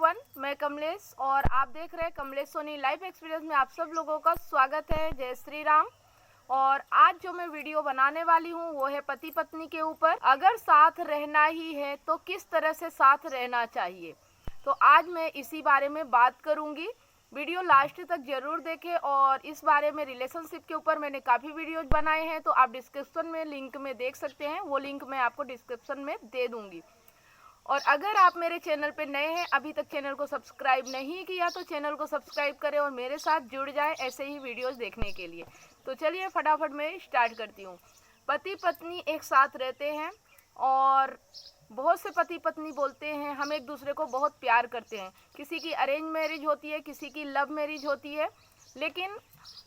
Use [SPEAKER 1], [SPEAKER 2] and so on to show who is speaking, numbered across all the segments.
[SPEAKER 1] Everyone, मैं कमलेश और आप देख रहे हैं कमलेश सोनी लाइफ एक्सपीरियंस में। आप सब लोगों का स्वागत है। जय श्री राम। और आज जो मैं वीडियो बनाने वाली हूँ वो है पति पत्नी के ऊपर। अगर साथ रहना ही है तो किस तरह से साथ रहना चाहिए, तो आज मैं इसी बारे में बात करूँगी। वीडियो लास्ट तक जरूर देखें। और इस बारे में रिलेशनशिप के ऊपर मैंने काफ़ी वीडियोज बनाए हैं, तो आप डिस्क्रिप्शन में लिंक में देख सकते हैं। वो लिंक मैं आपको डिस्क्रिप्शन में दे दूँगी। और अगर आप मेरे चैनल पे नए हैं, अभी तक चैनल को सब्सक्राइब नहीं किया, तो चैनल को सब्सक्राइब करें और मेरे साथ जुड़ जाएं ऐसे ही वीडियोस देखने के लिए। तो चलिए फटाफट मैं स्टार्ट करती हूँ। पति पत्नी एक साथ रहते हैं और बहुत से पति पत्नी बोलते हैं हम एक दूसरे को बहुत प्यार करते हैं। किसी की अरेंज मैरिज होती है, किसी की लव मैरिज होती है, लेकिन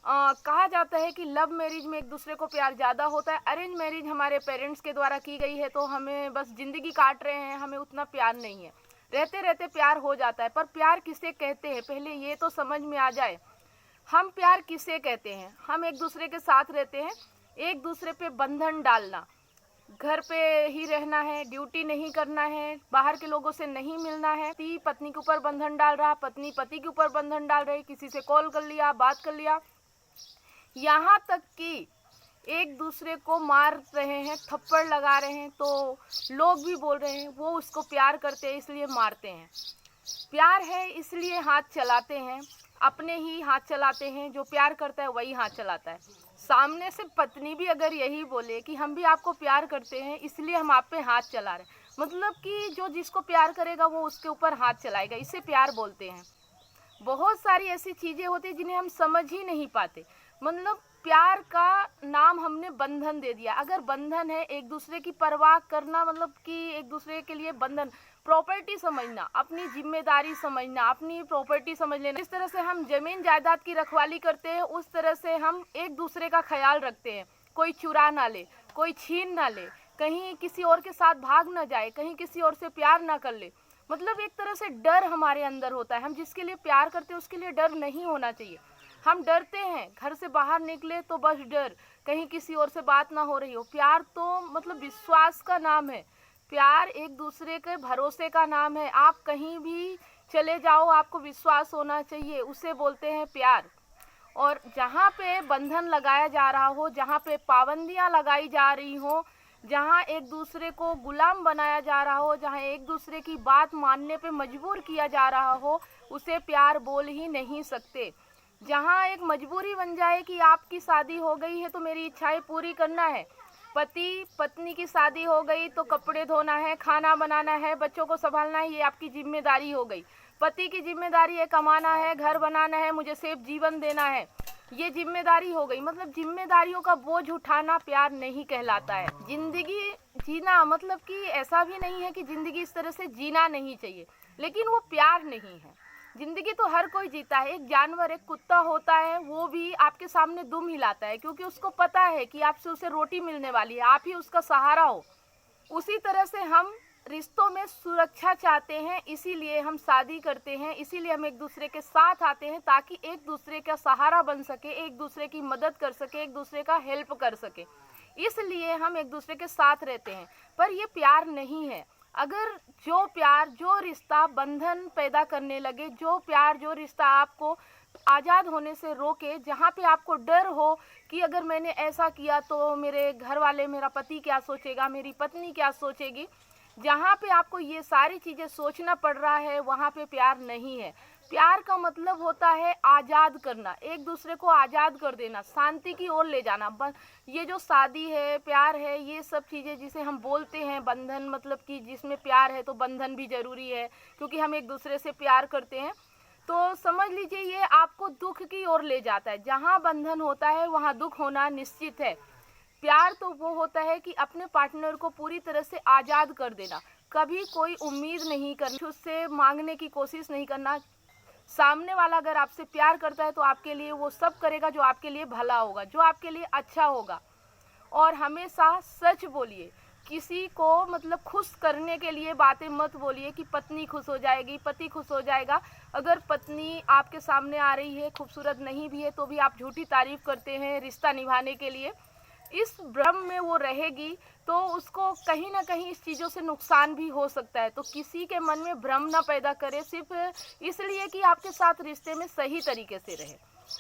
[SPEAKER 1] कहा जाता है कि लव मैरिज में एक दूसरे को प्यार ज़्यादा होता है। अरेंज मैरिज हमारे पेरेंट्स के द्वारा की गई है, तो हमें बस ज़िंदगी काट रहे हैं, हमें उतना प्यार नहीं है। रहते रहते प्यार हो जाता है, पर प्यार किसे कहते हैं पहले ये तो समझ में आ जाए। हम प्यार किसे कहते हैं? हम एक दूसरे के साथ रहते हैं, एक दूसरे पे बंधन डालना, घर पे ही रहना है, ड्यूटी नहीं करना है, बाहर के लोगों से नहीं मिलना है। पति पत्नी के ऊपर बंधन डाल रहा, पत्नी पति के ऊपर बंधन डाल रही, किसी से कॉल कर लिया, बात कर लिया, यहाँ तक कि एक दूसरे को मार रहे हैं, थप्पड़ लगा रहे हैं, तो लोग भी बोल रहे हैं वो उसको प्यार करते हैं इसलिए मारते हैं। प्यार है इसलिए हाथ चलाते हैं, अपने ही हाथ चलाते हैं। जो प्यार करता है वही हाथ चलाता है। सामने से पत्नी भी अगर यही बोले कि हम भी आपको प्यार करते हैं इसलिए हम आप पे हाथ चला रहे हैं, मतलब कि जो जिसको प्यार करेगा वो उसके ऊपर हाथ चलाएगा, इसे प्यार बोलते हैं। बहुत सारी ऐसी चीज़ें होती हैं जिन्हें हम समझ ही नहीं पाते। मतलब प्यार का नाम हमने बंधन दे दिया। अगर बंधन है एक दूसरे की परवाह करना, मतलब कि एक दूसरे के लिए बंधन, प्रॉपर्टी समझना, अपनी जिम्मेदारी समझना, अपनी प्रॉपर्टी समझ लेना। इस तरह से हम जमीन जायदाद की रखवाली करते हैं, उस तरह से हम एक दूसरे का ख्याल रखते हैं। कोई चुरा ना ले, कोई छीन ना ले, कहीं किसी और के साथ भाग ना जाए, कहीं किसी और से प्यार ना कर ले। मतलब एक तरह से डर हमारे अंदर होता है। हम जिसके लिए प्यार करते हैं उसके लिए डर नहीं होना चाहिए। हम डरते हैं, घर से बाहर निकले तो बस डर, कहीं किसी और से बात ना हो रही हो। प्यार तो मतलब विश्वास का नाम है, प्यार एक दूसरे के भरोसे का नाम है। आप कहीं भी चले जाओ, आपको विश्वास होना चाहिए, उसे बोलते हैं प्यार। और जहाँ पे बंधन लगाया जा रहा हो, जहाँ पे पाबंदियाँ लगाई जा रही हो, जहाँ एक दूसरे को गुलाम बनाया जा रहा हो, जहाँ एक दूसरे की बात मानने पे मजबूर किया जा रहा हो, उसे प्यार बोल ही नहीं सकते। जहाँ एक मजबूरी बन जाए कि आपकी शादी हो गई है तो मेरी इच्छाएं पूरी करना है, पति पत्नी की शादी हो गई तो कपड़े धोना है, खाना बनाना है, बच्चों को संभालना है, ये आपकी जिम्मेदारी हो गई। पति की जिम्मेदारी है कमाना है, घर बनाना है, मुझे सेफ जीवन देना है, ये जिम्मेदारी हो गई। मतलब जिम्मेदारियों का बोझ उठाना प्यार नहीं कहलाता है। जिंदगी जीना मतलब कि ऐसा भी नहीं है कि जिंदगी इस तरह से जीना नहीं चाहिए, लेकिन वो प्यार नहीं है। जिंदगी तो हर कोई जीता है। एक जानवर, एक कुत्ता होता है, वो भी आपके सामने दुम हिलाता है क्योंकि उसको पता है कि आपसे उसे रोटी मिलने वाली है, आप ही उसका सहारा हो। उसी तरह से हम रिश्तों में सुरक्षा चाहते हैं, इसीलिए हम शादी करते हैं, इसीलिए हम एक दूसरे के साथ आते हैं, ताकि एक दूसरे का सहारा बन सके, एक दूसरे की मदद कर सके, एक दूसरे का हेल्प कर सके। इसलिए हम एक दूसरे के साथ रहते हैं। पर ये प्यार नहीं है। अगर जो प्यार, जो रिश्ता बंधन पैदा करने लगे, जो प्यार, जो रिश्ता आपको आज़ाद होने से रोके, जहाँ पे आपको डर हो कि अगर मैंने ऐसा किया तो मेरे घर वाले, मेरा पति क्या सोचेगा, मेरी पत्नी क्या सोचेगी, जहाँ पे आपको ये सारी चीज़ें सोचना पड़ रहा है, वहाँ पे प्यार नहीं है। प्यार का मतलब होता है आज़ाद करना, एक दूसरे को आज़ाद कर देना, शांति की ओर ले जाना। ये जो शादी है, प्यार है, ये सब चीज़ें जिसे हम बोलते हैं बंधन, मतलब कि जिसमें प्यार है तो बंधन भी ज़रूरी है क्योंकि हम एक दूसरे से प्यार करते हैं। तो समझ लीजिए ये आपको दुख की ओर ले जाता है। जहाँ बंधन होता है वहाँ दुख होना निश्चित है। प्यार तो वो होता है कि अपने पार्टनर को पूरी तरह से आज़ाद कर देना, कभी कोई उम्मीद नहीं करनी, उससे मांगने की कोशिश नहीं करना। सामने वाला अगर आपसे प्यार करता है तो आपके लिए वो सब करेगा जो आपके लिए भला होगा, जो आपके लिए अच्छा होगा। और हमेशा सच बोलिए, किसी को मतलब खुश करने के लिए बातें मत बोलिए कि पत्नी खुश हो जाएगी, पति खुश हो जाएगा। अगर पत्नी आपके सामने आ रही है, खूबसूरत नहीं भी है, तो भी आप झूठी तारीफ करते हैं रिश्ता निभाने के लिए। इस भ्रम में वो रहेगी तो उसको कहीं ना कहीं इस चीज़ों से नुकसान भी हो सकता है। तो किसी के मन में भ्रम ना पैदा करे सिर्फ इसलिए कि आपके साथ रिश्ते में सही तरीके से रहे,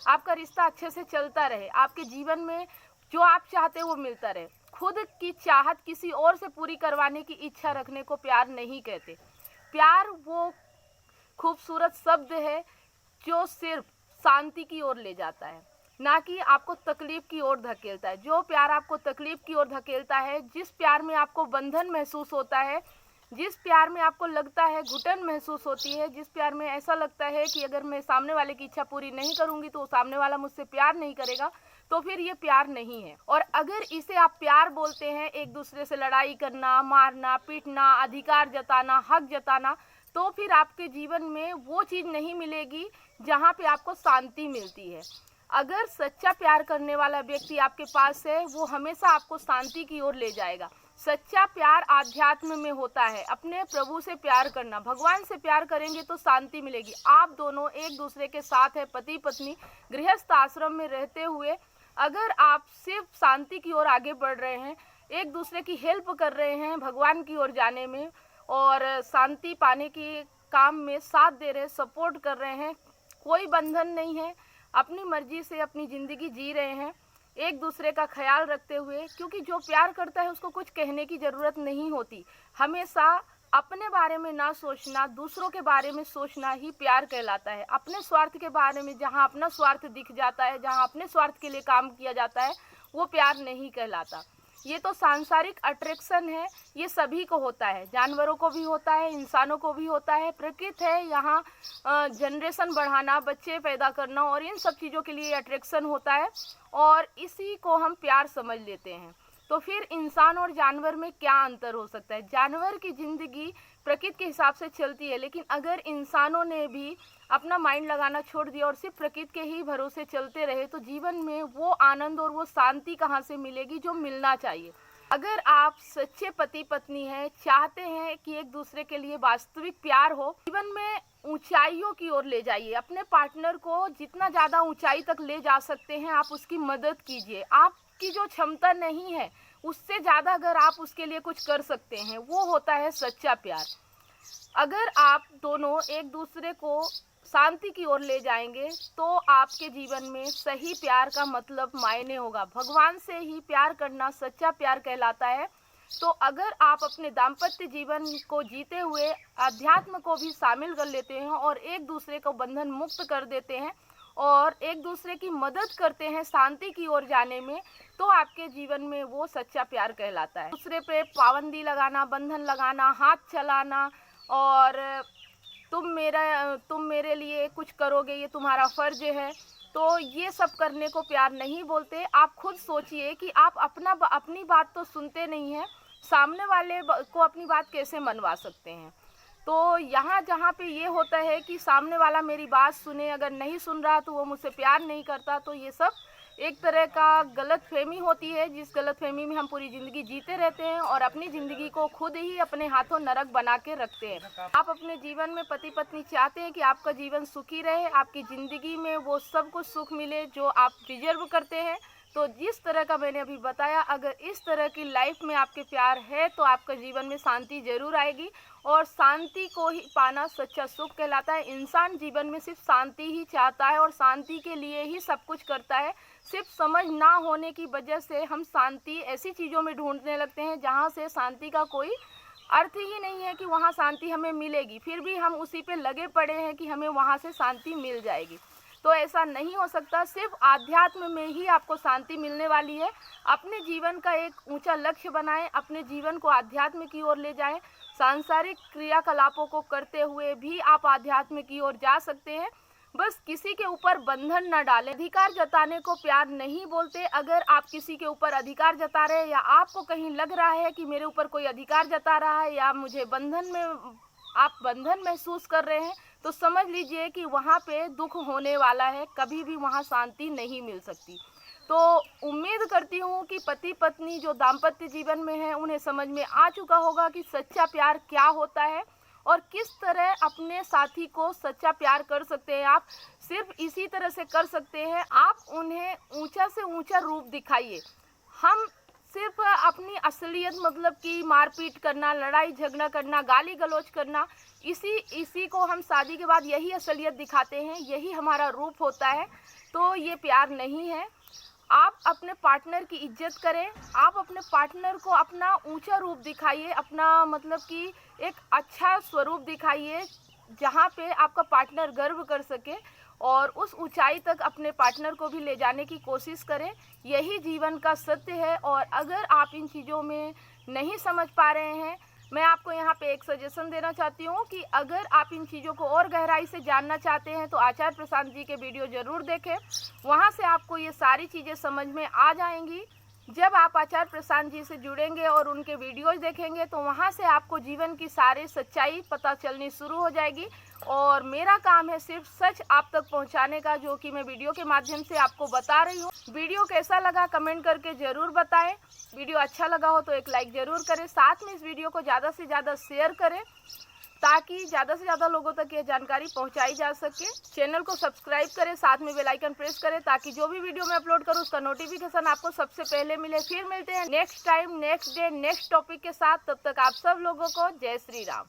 [SPEAKER 1] आपका रिश्ता अच्छे से चलता रहे, आपके जीवन में जो आप चाहते हैं वो मिलता रहे। खुद की चाहत किसी और से पूरी करवाने की इच्छा रखने को प्यार नहीं कहते। प्यार वो खूबसूरत शब्द है जो सिर्फ शांति की ओर ले जाता है, ना कि आपको तकलीफ की ओर धकेलता है। जो प्यार आपको तकलीफ की ओर धकेलता है, जिस प्यार में आपको बंधन महसूस होता है, जिस प्यार में आपको लगता है घुटन महसूस होती है, जिस प्यार में ऐसा लगता है कि अगर मैं सामने वाले की इच्छा पूरी नहीं करूंगी तो सामने वाला मुझसे प्यार नहीं करेगा, तो फिर ये प्यार नहीं है। और अगर इसे आप प्यार बोलते हैं, एक दूसरे से लड़ाई करना, मारना, पीटना, अधिकार जताना, हक जताना, तो फिर आपके जीवन में वो चीज़ नहीं मिलेगी जहाँ पे आपको शांति मिलती है। अगर सच्चा प्यार करने वाला व्यक्ति आपके पास है, वो हमेशा आपको शांति की ओर ले जाएगा। सच्चा प्यार आध्यात्म में होता है, अपने प्रभु से प्यार करना। भगवान से प्यार करेंगे तो शांति मिलेगी। आप दोनों एक दूसरे के साथ है, पति पत्नी गृहस्थ आश्रम में रहते हुए अगर आप सिर्फ शांति की ओर आगे बढ़ रहे हैं, एक दूसरे की हेल्प कर रहे हैं भगवान की ओर जाने में और शांति पाने के काम में साथ दे रहे हैं, सपोर्ट कर रहे हैं, कोई बंधन नहीं है, अपनी मर्जी से अपनी ज़िंदगी जी रहे हैं एक दूसरे का ख्याल रखते हुए, क्योंकि जो प्यार करता है उसको कुछ कहने की ज़रूरत नहीं होती। हमेशा अपने बारे में ना सोचना, दूसरों के बारे में सोचना ही प्यार कहलाता है। अपने स्वार्थ के बारे में जहाँ अपना स्वार्थ दिख जाता है, जहाँ अपने स्वार्थ के लिए काम किया जाता है, वो प्यार नहीं कहलाता। ये तो सांसारिक अट्रैक्शन है, ये सभी को होता है, जानवरों को भी होता है, इंसानों को भी होता है। प्रकृति है, यहाँ जनरेशन बढ़ाना, बच्चे पैदा करना और इन सब चीज़ों के लिए अट्रैक्शन होता है और इसी को हम प्यार समझ लेते हैं। तो फिर इंसान और जानवर में क्या अंतर हो सकता है? जानवर की ज़िंदगी प्रकृति के हिसाब से चलती है, लेकिन अगर इंसानों ने भी अपना माइंड लगाना छोड़ दिया और सिर्फ प्रकृति के ही भरोसे चलते रहे तो जीवन में वो आनंद और वो शांति कहाँ से मिलेगी जो मिलना चाहिए। अगर आप सच्चे पति पत्नी हैं, चाहते हैं कि एक दूसरे के लिए वास्तविक प्यार हो, जीवन में ऊंचाइयों की ओर ले जाइए। अपने पार्टनर को जितना ज़्यादा ऊंचाई तक ले जा सकते हैं आप उसकी मदद कीजिए। आपकी जो क्षमता नहीं है उससे ज़्यादा अगर आप उसके लिए कुछ कर सकते हैं, वो होता है सच्चा प्यार। अगर आप दोनों एक दूसरे को शांति की ओर ले जाएंगे तो आपके जीवन में सही प्यार का मतलब मायने होगा। भगवान से ही प्यार करना सच्चा प्यार कहलाता है। तो अगर आप अपने दाम्पत्य जीवन को जीते हुए अध्यात्म को भी शामिल कर लेते हैं और एक दूसरे को बंधन मुक्त कर देते हैं और एक दूसरे की मदद करते हैं शांति की ओर जाने में, तो आपके जीवन में वो सच्चा प्यार कहलाता है। दूसरे पे पाबंदी लगाना, बंधन लगाना, हाथ चलाना और तुम मेरे लिए कुछ करोगे, ये तुम्हारा फर्ज है, तो ये सब करने को प्यार नहीं बोलते। आप खुद सोचिए कि आप अपनी बात तो सुनते नहीं हैं, सामने वाले को अपनी बात कैसे मनवा सकते हैं। तो यहाँ जहाँ पे ये होता है कि सामने वाला मेरी बात सुने, अगर नहीं सुन रहा तो वो मुझसे प्यार नहीं करता, तो ये सब एक तरह का गलतफहमी होती है, जिस गलतफहमी में हम पूरी ज़िंदगी जीते रहते हैं और अपनी ज़िंदगी को खुद ही अपने हाथों नरक बना के रखते हैं। आप अपने जीवन में पति पत्नी चाहते हैं कि आपका जीवन सुखी रहे, आपकी ज़िंदगी में वो सब कुछ सुख मिले जो आप डिजर्व करते हैं। तो जिस तरह का मैंने अभी बताया, अगर इस तरह की लाइफ में आपके प्यार है तो आपका जीवन में शांति ज़रूर आएगी और शांति को ही पाना सच्चा सुख कहलाता है। इंसान जीवन में सिर्फ शांति ही चाहता है और शांति के लिए ही सब कुछ करता है। सिर्फ समझ ना होने की वजह से हम शांति ऐसी चीज़ों में ढूंढने लगते हैं जहाँ से शांति का कोई अर्थ ही नहीं है कि वहाँ शांति हमें मिलेगी, फिर भी हम उसी पे लगे पड़े हैं कि हमें वहाँ से शांति मिल जाएगी। तो ऐसा नहीं हो सकता। सिर्फ आध्यात्म में ही आपको शांति मिलने वाली है। अपने जीवन का एक ऊंचा लक्ष्य बनाएं, अपने जीवन को आध्यात्म की ओर ले जाएं। सांसारिक क्रियाकलापों को करते हुए भी आप आध्यात्म की ओर जा सकते हैं। बस किसी के ऊपर बंधन न डालें। अधिकार जताने को प्यार नहीं बोलते। अगर आप किसी के ऊपर अधिकार जता रहे हैं या आपको कहीं लग रहा है कि मेरे ऊपर कोई अधिकार जता रहा है या मुझे आप बंधन महसूस कर रहे हैं, तो समझ लीजिए कि वहाँ पे दुख होने वाला है, कभी भी वहाँ शांति नहीं मिल सकती। तो उम्मीद करती हूँ कि पति पत्नी जो दाम्पत्य जीवन में है उन्हें समझ में आ चुका होगा कि सच्चा प्यार क्या होता है और किस तरह अपने साथी को सच्चा प्यार कर सकते हैं। आप सिर्फ इसी तरह से कर सकते हैं। आप उन्हें ऊंचा से ऊंचा रूप दिखाइए, हम सिर्फ अपनी असलियत मतलब कि मारपीट करना, लड़ाई झगड़ा करना, गाली गलौज करना, इसी को हम शादी के बाद यही असलियत दिखाते हैं, यही हमारा रूप होता है। तो ये प्यार नहीं है। आप अपने पार्टनर की इज्जत करें, आप अपने पार्टनर को अपना ऊंचा रूप दिखाइए, अपना मतलब कि एक अच्छा स्वरूप दिखाइए जहाँ पे आपका पार्टनर गर्व कर सके, और उस ऊंचाई तक अपने पार्टनर को भी ले जाने की कोशिश करें। यही जीवन का सत्य है। और अगर आप इन चीज़ों में नहीं समझ पा रहे हैं, मैं आपको यहाँ पे एक सजेशन देना चाहती हूँ कि अगर आप इन चीज़ों को और गहराई से जानना चाहते हैं तो आचार्य प्रशांत जी के वीडियो ज़रूर देखें। वहाँ से आपको ये सारी चीज़ें समझ में आ जाएंगी। जब आप आचार्य प्रशांत जी से जुड़ेंगे और उनके वीडियोज़ देखेंगे तो वहाँ से आपको जीवन की सारी सच्चाई पता चलनी शुरू हो जाएगी। और मेरा काम है सिर्फ सच आप तक पहुँचाने का, जो कि मैं वीडियो के माध्यम से आपको बता रही हूँ। वीडियो कैसा लगा कमेंट करके ज़रूर बताएं। वीडियो अच्छा लगा हो तो एक लाइक ज़रूर करें। साथ में इस वीडियो को ज़्यादा से ज़्यादा शेयर करें ताकि ज़्यादा से ज़्यादा लोगों तक ये जानकारी पहुंचाई जा सके। चैनल को सब्सक्राइब करें, साथ में बेल आइकन प्रेस करें ताकि जो भी वीडियो मैं अपलोड करूं उसका नोटिफिकेशन आपको सबसे पहले मिले। फिर मिलते हैं next time, next day, next topic के साथ। तब तक आप सब लोगों को जय श्री राम।